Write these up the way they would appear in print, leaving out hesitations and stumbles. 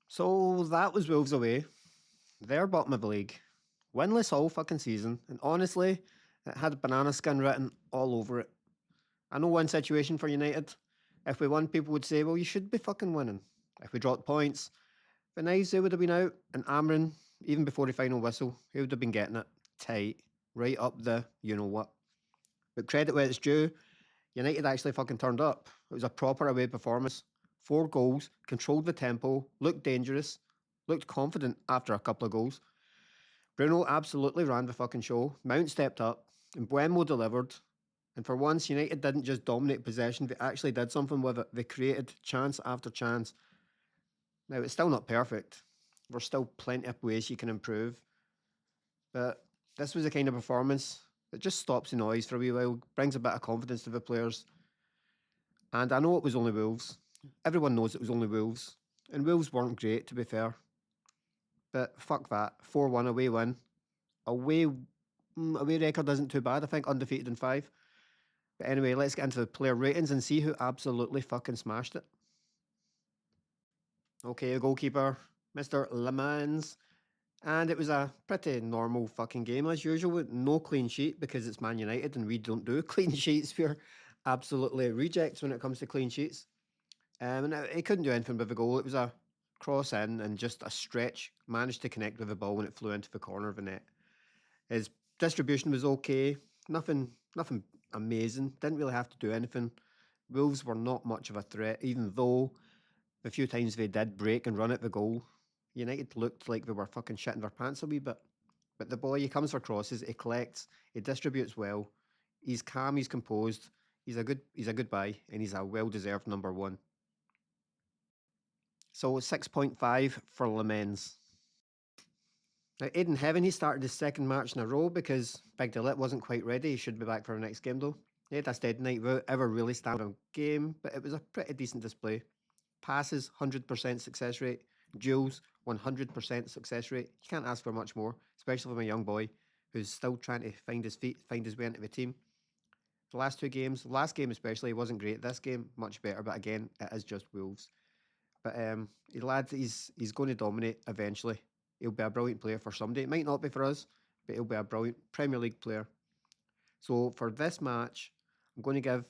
So that was Wolves away. They're bottom of the league. Winless all fucking season. And honestly, it had banana skin written all over it. I know one situation for United. If we won, people would say, well, you should be fucking winning. If we dropped points, Fernandes would have been out. And Amorim, even before the final whistle, he would have been getting it tight. Right up the you-know-what. But credit where it's due, United actually fucking turned up. It was a proper away performance. 4 goals, controlled the tempo, looked dangerous, looked confident after a couple of goals. Bruno absolutely ran the fucking show. Mount stepped up, and Mbeumo delivered. And for once, United didn't just dominate possession, they actually did something with it. They created chance after chance. Now, it's still not perfect. There's still plenty of ways you can improve. But this was the kind of performance that just stops the noise for a wee while, brings a bit of confidence to the players. And I know it was only Wolves. Everyone knows it was only Wolves. And Wolves weren't great, to be fair. But fuck that. 4-1 away win. Away record isn't too bad, I think, undefeated in 5. But anyway, let's get into the player ratings and see who absolutely fucking smashed it. Okay, a goalkeeper, Mr. Le Mans. And it was a pretty normal fucking game as usual. No clean sheet because it's Man United and we don't do clean sheets. We're absolutely rejects when it comes to clean sheets. And he couldn't do anything with the goal. It was a cross in and just a stretch. Managed to connect with the ball when it flew into the corner of the net. His distribution was okay. Nothing amazing. Didn't really have to do anything. Wolves were not much of a threat, even though the few times they did break and run at the goal, United looked like they were fucking shitting their pants a wee bit. But the boy, he comes for crosses, he collects, he distributes well. He's calm, he's composed. He's a good buy, and he's a well-deserved number 1. So 6.5 for Le Mans. Now, Aiden Heaven, he started his second match in a row because Big Delit wasn't quite ready. He should be back for the next game, though. He had a steady night without ever really standing on game, but it was a pretty decent display. Passes, 100% success rate. Duels, 100% success rate. You can't ask for much more, especially from a young boy who's still trying to find his feet, find his way into the team. The last 2 games, last game especially, wasn't great. This game, much better, but again, it is just Wolves. But the lad, he's going to dominate eventually. He'll be a brilliant player for somebody. It might not be for us, but he'll be a brilliant Premier League player. So for this match, I'm going to give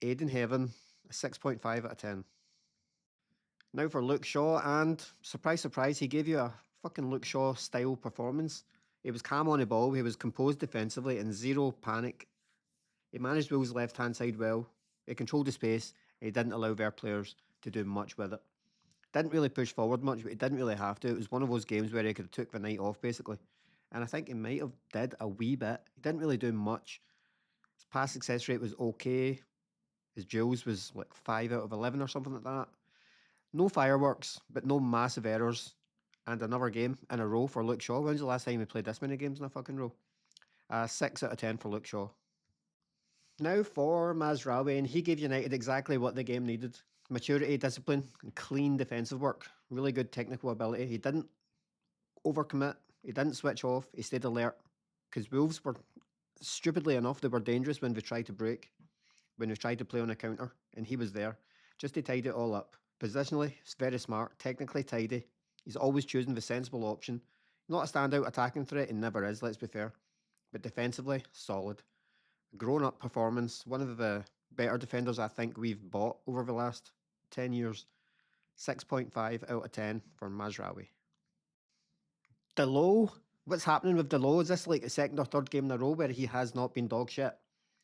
Aiden Heaven a 6.5 out of 10. Now for Luke Shaw, and surprise, surprise, he gave you a fucking Luke Shaw style performance. He was calm on the ball, he was composed defensively, and zero panic. He managed Will's left-hand side well, he controlled the space, and he didn't allow their players to do much with it. Didn't really push forward much, but he didn't really have to. It was one of those games where he could have took the night off, basically. And I think he might have did a wee bit. He didn't really do much. His pass success rate was okay. His duels was like 5 out of 11 or something like that. No fireworks, but no massive errors. And another game in a row for Luke Shaw. When's the last time he played this many games in a fucking row? 6 out of 10 for Luke Shaw. Now for Mazraoui, and he gave United exactly what the game needed. Maturity, discipline, and clean defensive work. Really good technical ability. He didn't overcommit. He didn't switch off. He stayed alert. Because Wolves were, stupidly enough, they were dangerous when they tried to break. When they tried to play on a counter. And he was there. Just to tidy it all up. Positionally, he's very smart. Technically tidy. He's always choosing the sensible option. Not a standout attacking threat, and never is, let's be fair. But defensively, solid. Grown-up performance. One of the better defenders I think we've bought over the last 10 years. 6.5 out of 10 for Mazraoui. Delo, what's happening with Delo? Is this like the second or third game in a row where he has not been dog shit?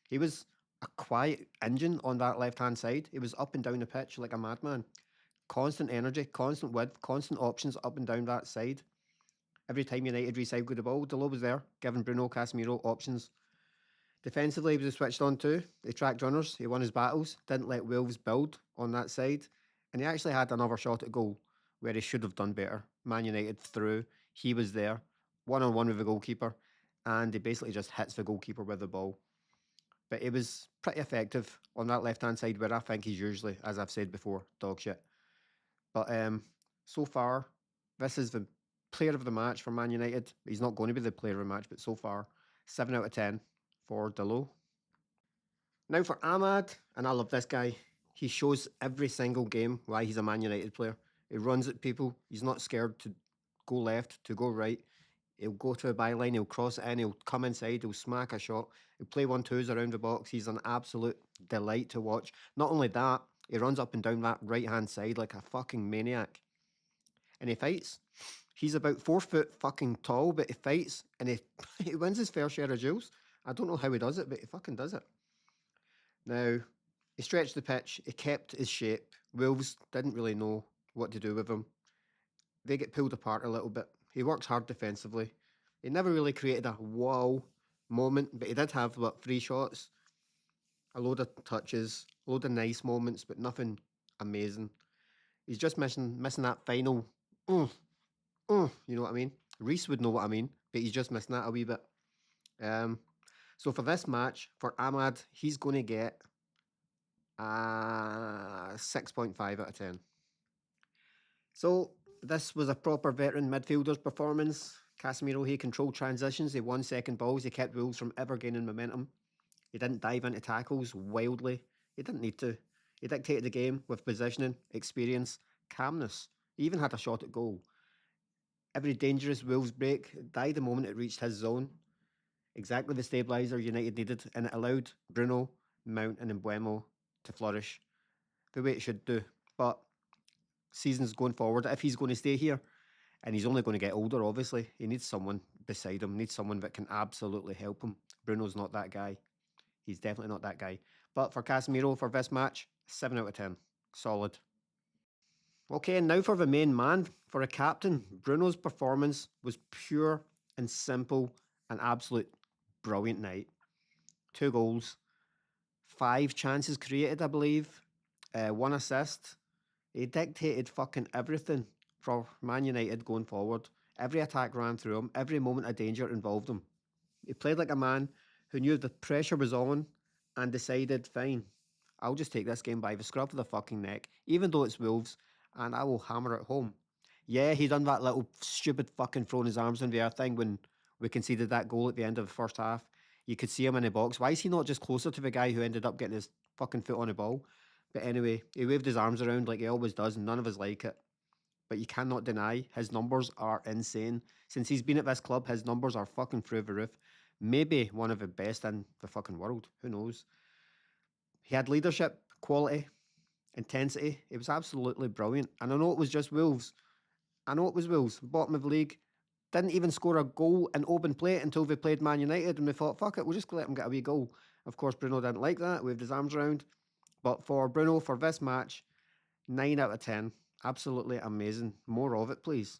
He was a quiet engine on that left-hand side. He was up and down the pitch like a madman. Constant energy, constant width, constant options up and down that side. Every time United recycled the ball, Delo was there, giving Bruno Casemiro options. Defensively, he was switched on too. He tracked runners, he won his battles, didn't let Wolves build on that side, and he actually had another shot at goal where he should have done better. Man United through, he was there, one-on-one with the goalkeeper, and he basically just hits the goalkeeper with the ball. But he was pretty effective on that left-hand side where I think he's usually, as I've said before, dog shit. But so far, this is the player of the match for Man United. He's not going to be the player of the match, but so far, 7 out of 10 for Delo. Now for Ahmad, and I love this guy. He shows every single game why he's a Man United player. He runs at people. He's not scared to go left, to go right. He'll go to a byline, he'll cross it in, he'll come inside, he'll smack a shot, he'll play 1-2s around the box. He's an absolute delight to watch. Not only that, he runs up and down that right-hand side like a fucking maniac. And he fights. He's about 4 foot fucking tall, but he fights and he, he wins his fair share of duels. I don't know how he does it, but he fucking does it. Now, he stretched the pitch, he kept his shape. Wolves didn't really know what to do with him. They get pulled apart a little bit. He works hard defensively. He never really created a wow moment, but he did have, 3 shots, a load of touches, a load of nice moments, but nothing amazing. He's just missing that final, you know what I mean? Reese would know what I mean, but he's just missing that a wee bit. So for this match, for Ahmad, he's going to get a 6.5 out of 10. So this was a proper veteran midfielder's performance. Casemiro, he controlled transitions, he won second balls, he kept Wolves from ever gaining momentum. He didn't dive into tackles wildly. He didn't need to. He dictated the game with positioning, experience, calmness. He even had a shot at goal. Every dangerous Wolves break died the moment it reached his zone. Exactly the stabiliser United needed, and it allowed Bruno, Mount and Mbeumo to flourish the way it should do. But seasons going forward, if he's going to stay here, and he's only going to get older, obviously, he needs someone beside him, needs someone that can absolutely help him. Bruno's not that guy. He's definitely not that guy. But for Casemiro, for this match, 7 out of 10. Solid. Okay, and now for the main man, for a captain. Bruno's performance was pure and simple, an absolute brilliant night. 2 goals, 5 chances created, I believe, 1 assist. He dictated fucking everything for Man United going forward. Every attack ran through him, every moment of danger involved him. He played like a man who knew the pressure was on and decided, fine, I'll just take this game by the scruff of the fucking neck, even though it's Wolves, and I will hammer it home. Yeah, he done that little stupid fucking throwing his arms in the air thing when we conceded that goal at the end of the first half. You could see him in the box. Why is he not just closer to the guy who ended up getting his fucking foot on the ball? But anyway, he waved his arms around like he always does, and none of us like it. But you cannot deny his numbers are insane. Since he's been at this club, his numbers are fucking through the roof. Maybe one of the best in the fucking world. Who knows? He had leadership, quality, intensity. It was absolutely brilliant. And I know it was just Wolves. Bottom of the league. Didn't even score a goal in open play until they played Man United, and we thought, fuck it, we'll just let him get a wee goal. Of course, Bruno didn't like that, waved his arms around. But for Bruno, for this match, 9 out of 10. Absolutely amazing. More of it, please.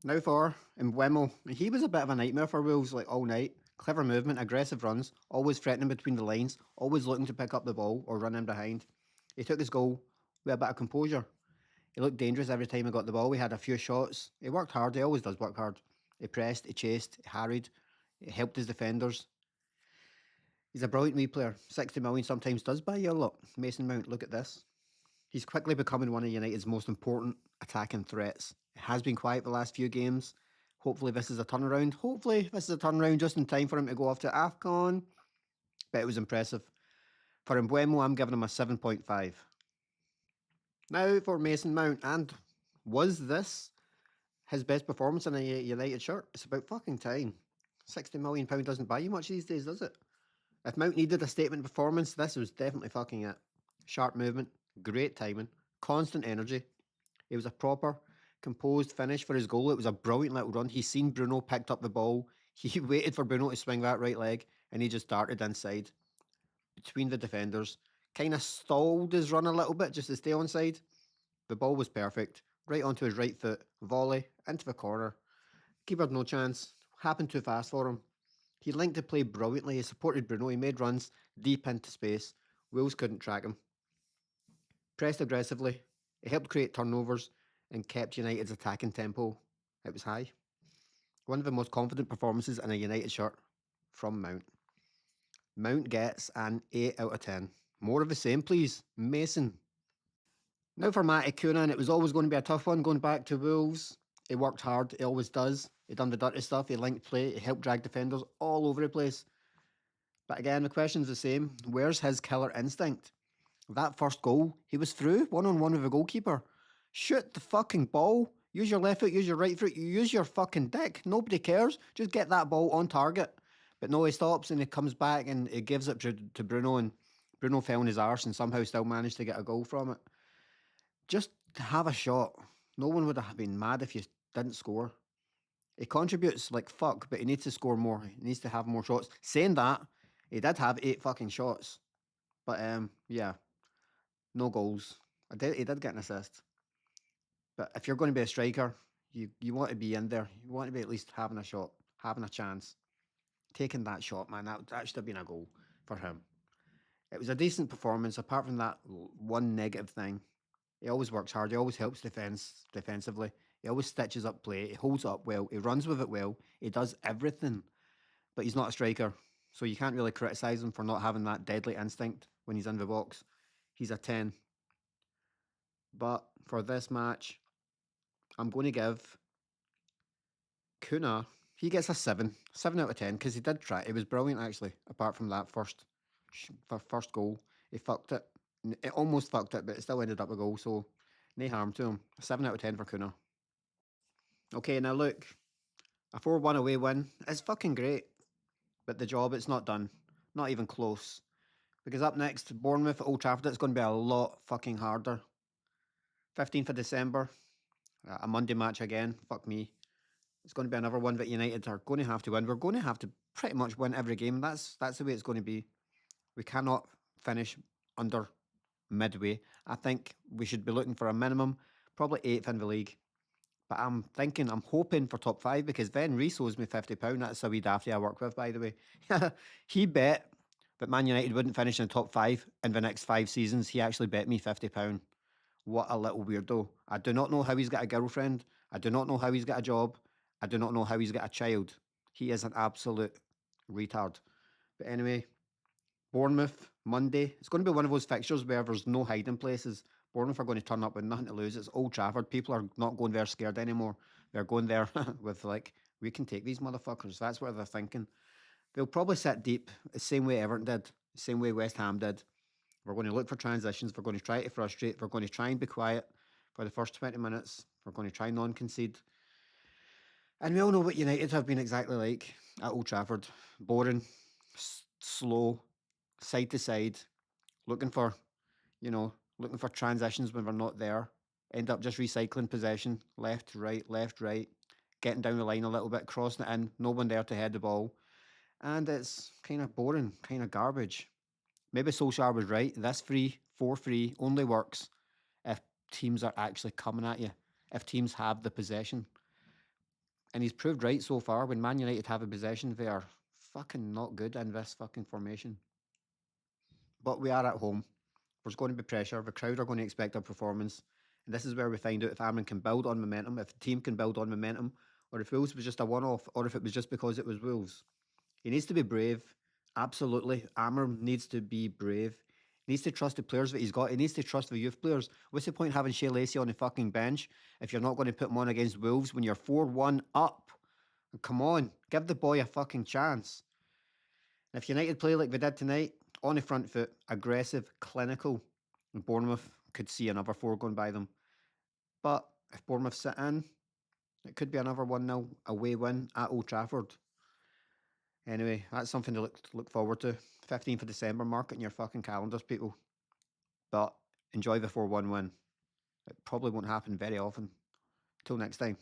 Now for Mbeumo. He was a bit of a nightmare for Wolves, like all night. Clever movement, aggressive runs, always threatening between the lines, always looking to pick up the ball or run in behind. He took his goal with a bit of composure. He looked dangerous every time he got the ball. We had a few shots. He worked hard. He always does work hard. He pressed, he chased, he harried, he helped his defenders. He's a brilliant wee player. 60 million sometimes does buy you a lot. Mason Mount, look at this. He's quickly becoming one of United's most important attacking threats. It has been quiet the last few games. Hopefully this is a turnaround just in time for him to go off to AFCON. But it was impressive. For Mbeumo, I'm giving him a 7.5. Now for Mason Mount, and was this his best performance in a United shirt? It's about fucking time. £60 million doesn't buy you much these days, does it? If Mount needed a statement performance, this was definitely fucking it. Sharp movement, great timing, constant energy. It was a proper, composed finish for his goal. It was a brilliant little run. He seen Bruno, picked up the ball. He waited for Bruno to swing that right leg, and he just darted inside between the defenders. Kind of stalled his run a little bit just to stay onside. The ball was perfect. Right onto his right foot. Volley, into the corner. Keeper had no chance. Happened too fast for him. He linked the play brilliantly. He supported Bruno. He made runs deep into space. Wolves couldn't track him. Pressed aggressively. It helped create turnovers and kept United's attacking tempo. It was high. One of the most confident performances in a United shirt from Mount. Mount gets an 8 out of 10. More of the same, please. Mason. Now for Matty Cunha, and it was always going to be a tough one going back to Wolves. He worked hard. He always does. He done the dirty stuff. He linked play. He helped drag defenders all over the place. But again, the question's the same. Where's his killer instinct? That first goal, he was through, one-on-one with the goalkeeper. Shoot the fucking ball. Use your left foot, use your right foot, you use your fucking dick. Nobody cares. Just get that ball on target. But no, he stops and he comes back and he gives it to Bruno, and Bruno fell on his arse and somehow still managed to get a goal from it. Just have a shot. No one would have been mad if you didn't score. He contributes like fuck, but he needs to score more. He needs to have more shots. Saying that, he did have 8 fucking shots. But yeah, no goals. He did get an assist. But if you're going to be a striker, you want to be in there. You want to be at least having a shot, having a chance. Taking that shot, man, that should have been a goal for him. It was a decent performance, apart from that one negative thing. He always works hard. He always helps defensively. He always stitches up play. He holds up well. He runs with it well. He does everything. But he's not a striker. So you can't really criticise him for not having that deadly instinct when he's in the box. He's a 10. But for this match, I'm going to give Cunha, he gets a 7. 7 out of 10, because he did try. It was brilliant, actually, apart from that first goal. He fucked it. It almost fucked it, but it still ended up a goal, so no harm to him. 7 out of 10 for Cunha. Okay, now look, a 4-1 away win is fucking great, but the job, it's not done. Not even close. Because up next, Bournemouth at Old Trafford, it's going to be a lot fucking harder. 15th of December, a Monday match again. Fuck me. It's going to be another one that United are going to have to win. We're going to have to pretty much win every game. That's the way it's going to be. We cannot finish under midway. I think we should be looking for a minimum, probably 8th in the league. But I'm hoping for top 5, because Ven Rees owes me £50. That's a wee dafty I work with, by the way. He bet that Man United wouldn't finish in the top 5 in the next 5 seasons. He actually bet me £50. What a little weirdo. I do not know how he's got a girlfriend. I do not know how he's got a job. I do not know how he's got a child. He is an absolute retard. But anyway, Bournemouth, Monday. It's going to be one of those fixtures where there's no hiding places. Bournemouth are going to turn up with nothing to lose. It's Old Trafford. People are not going there scared anymore. They're going there with like, we can take these motherfuckers. That's what they're thinking. They'll probably sit deep, the same way Everton did, the same way West Ham did. We're going to look for transitions. We're going to try to frustrate. We're going to try and be quiet for the first 20 minutes. We're going to try and non-concede. And we all know what United have been exactly like at Old Trafford. Boring, slow, side to side, looking for, looking for transitions when we're not there. End up just recycling possession, left, right, getting down the line a little bit, crossing it in, no one there to head the ball. And it's kind of boring, kind of garbage. Maybe Solskjaer was right. This 4-3 only works if teams are actually coming at you, if teams have the possession. And he's proved right so far. When Man United have a possession, they are fucking not good in this fucking formation. But we are at home. There's going to be pressure. The crowd are going to expect our performance. And this is where we find out if Amorim can build on momentum, if the team can build on momentum, or if Wolves was just a one-off, or if it was just because it was Wolves. He needs to be brave. Absolutely. Amorim needs to be brave. He needs to trust the players that he's got. He needs to trust the youth players. What's the point having Shea Lacey on the fucking bench if you're not going to put him on against Wolves when you're 4-1 up? Come on, give the boy a fucking chance. And if United play like they did tonight, on the front foot, aggressive, clinical, and Bournemouth could see another 4 going by them. But if Bournemouth sit in, it could be another 1-0 away win at Old Trafford. Anyway, that's something to look forward to. 15th of December, mark it in your fucking calendars, people. But enjoy the 4-1 win. It probably won't happen very often. Till next time.